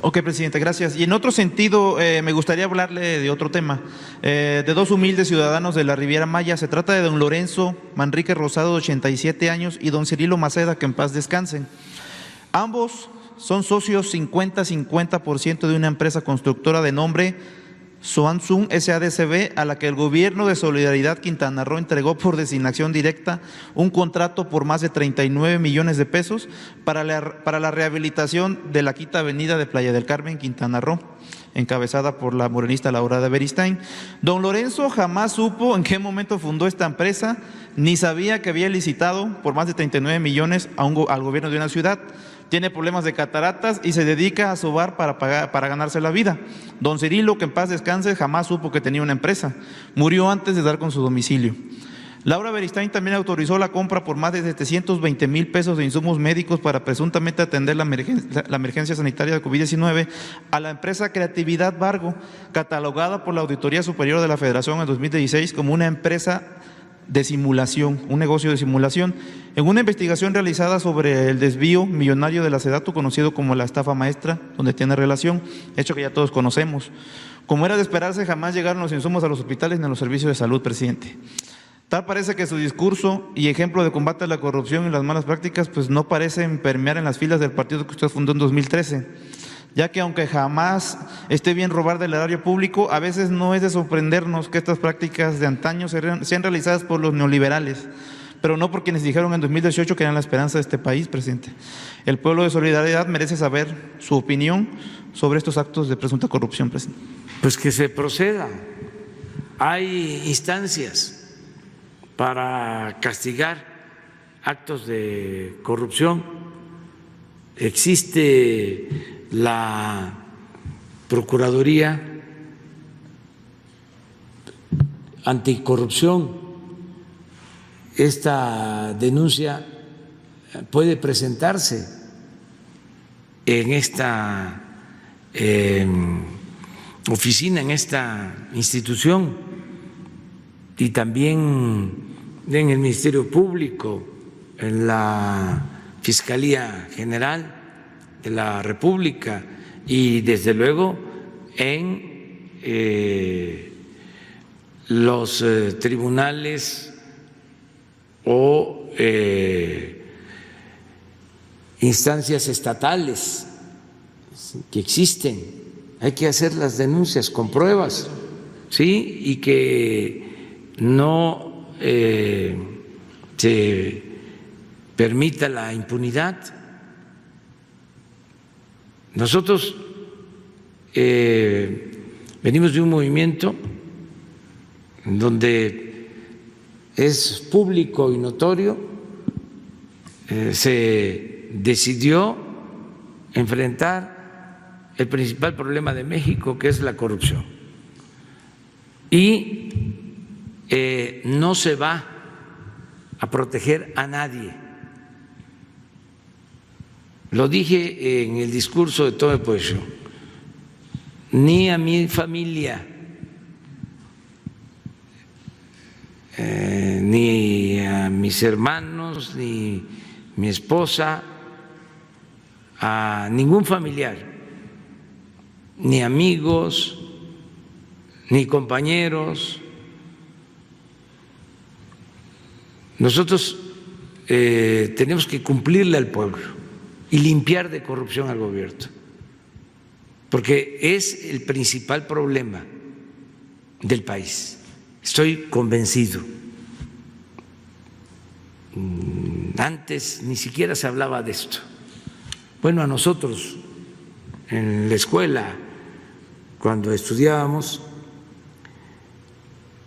Ok, presidente, gracias. Y en otro sentido, me gustaría hablarle de otro tema, de dos humildes ciudadanos de la Riviera Maya. Se trata de don Lorenzo Manrique Rosado, de 87 años, y don Cirilo Maceda, que en paz descansen. Ambos son socios 50-50% de una empresa constructora de nombre Soanzun SADCB, a la que el Gobierno de Solidaridad Quintana Roo entregó por designación directa un contrato por más de 39 millones de pesos para la rehabilitación de la Quinta Avenida de Playa del Carmen, Quintana Roo, encabezada por la morenista Laura de Beristain. Don Lorenzo jamás supo en qué momento fundó esta empresa, ni sabía que había licitado por más de 39 millones al gobierno de una ciudad. Tiene problemas de cataratas y se dedica a sobar para ganarse la vida. Don Cirilo, que en paz descanse, jamás supo que tenía una empresa. Murió antes de dar con su domicilio. Laura Beristain también autorizó la compra por más de 720,000 pesos de insumos médicos para presuntamente atender la emergencia sanitaria de COVID-19 a la empresa Creatividad Vargo, catalogada por la Auditoría Superior de la Federación en 2016 como una empresa de simulación, un negocio de simulación, en una investigación realizada sobre el desvío millonario de la SEDATU, conocido como la estafa maestra, donde tiene relación, hecho que ya todos conocemos. Como era de esperarse, jamás llegaron los insumos a los hospitales ni a los servicios de salud, presidente. Tal parece que su discurso y ejemplo de combate a la corrupción y las malas prácticas pues no parecen permear en las filas del partido que usted fundó en 2013. Ya que aunque jamás esté bien robar del erario público, a veces no es de sorprendernos que estas prácticas de antaño sean realizadas por los neoliberales, pero no por quienes dijeron en 2018 que eran la esperanza de este país, presidente. El pueblo de Solidaridad merece saber su opinión sobre estos actos de presunta corrupción, presidente. Pues que se proceda. Hay instancias para castigar actos de corrupción. Existe la Procuraduría Anticorrupción. Esta denuncia puede presentarse en esta oficina, en esta institución, y también en el Ministerio Público, en la Fiscalía General de la República y desde luego en los tribunales o instancias estatales que existen. Hay que hacer las denuncias con pruebas, ¿sí? Y que no se permita la impunidad. Nosotros venimos de un movimiento donde es público y notorio, se decidió enfrentar el principal problema de México, que es la corrupción. Y no se va a proteger a nadie. Lo dije en el discurso de toma de posesión, ni a mi familia, ni a mis hermanos, ni mi esposa, a ningún familiar, ni amigos, ni compañeros. Nosotros tenemos que cumplirle al pueblo y limpiar de corrupción al gobierno, porque es el principal problema del país. Estoy convencido. Antes ni siquiera se hablaba de esto. Bueno, a nosotros en la escuela, cuando estudiábamos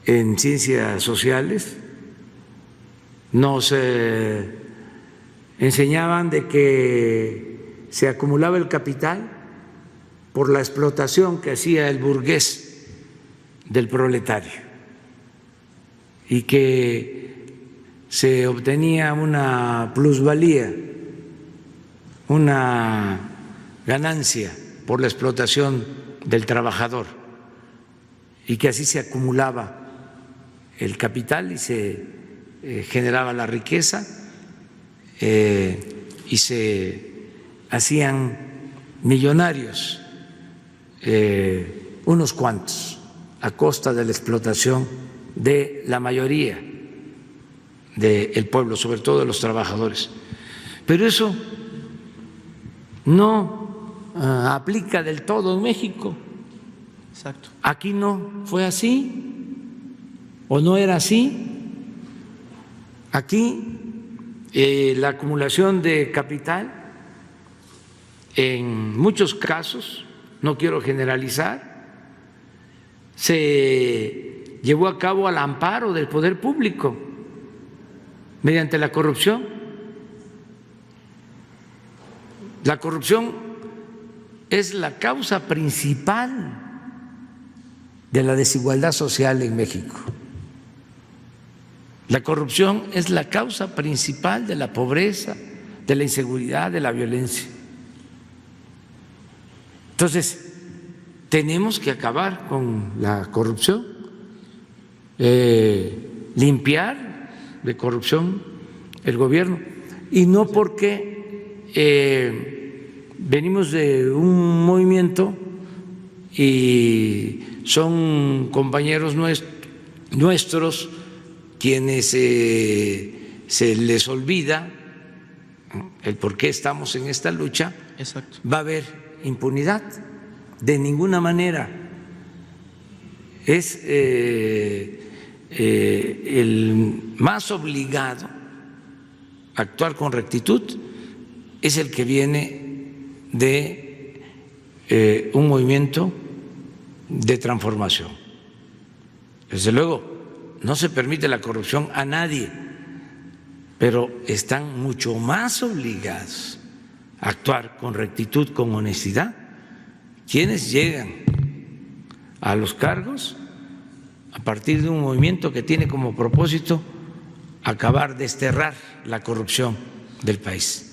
en ciencias sociales, nos enseñaban de que se acumulaba el capital por la explotación que hacía el burgués del proletario y que se obtenía una plusvalía, una ganancia por la explotación del trabajador, y que así se acumulaba el capital y se generaba la riqueza y se hacían millonarios unos cuantos a costa de la explotación de la mayoría del pueblo, sobre todo de los trabajadores. Pero eso no aplica del todo en México. Exacto. Aquí no fue así o no era así. Aquí la acumulación de capital en muchos casos, no quiero generalizar, se llevó a cabo al amparo del poder público mediante la corrupción. La corrupción es la causa principal de la desigualdad social en México. La corrupción es la causa principal de la pobreza, de la inseguridad, de la violencia. Entonces, tenemos que acabar con la corrupción, limpiar de corrupción el gobierno, y no porque venimos de un movimiento y son compañeros nuestros quienes se les olvida el por qué estamos en esta lucha. Exacto. Va a haber impunidad. De ninguna manera. Es el más obligado a actuar con rectitud, es el que viene de un movimiento de transformación. Desde luego, no se permite la corrupción a nadie, pero están mucho más obligados a actuar con rectitud, con honestidad, quienes llegan a los cargos a partir de un movimiento que tiene como propósito acabar, desterrar la corrupción del país.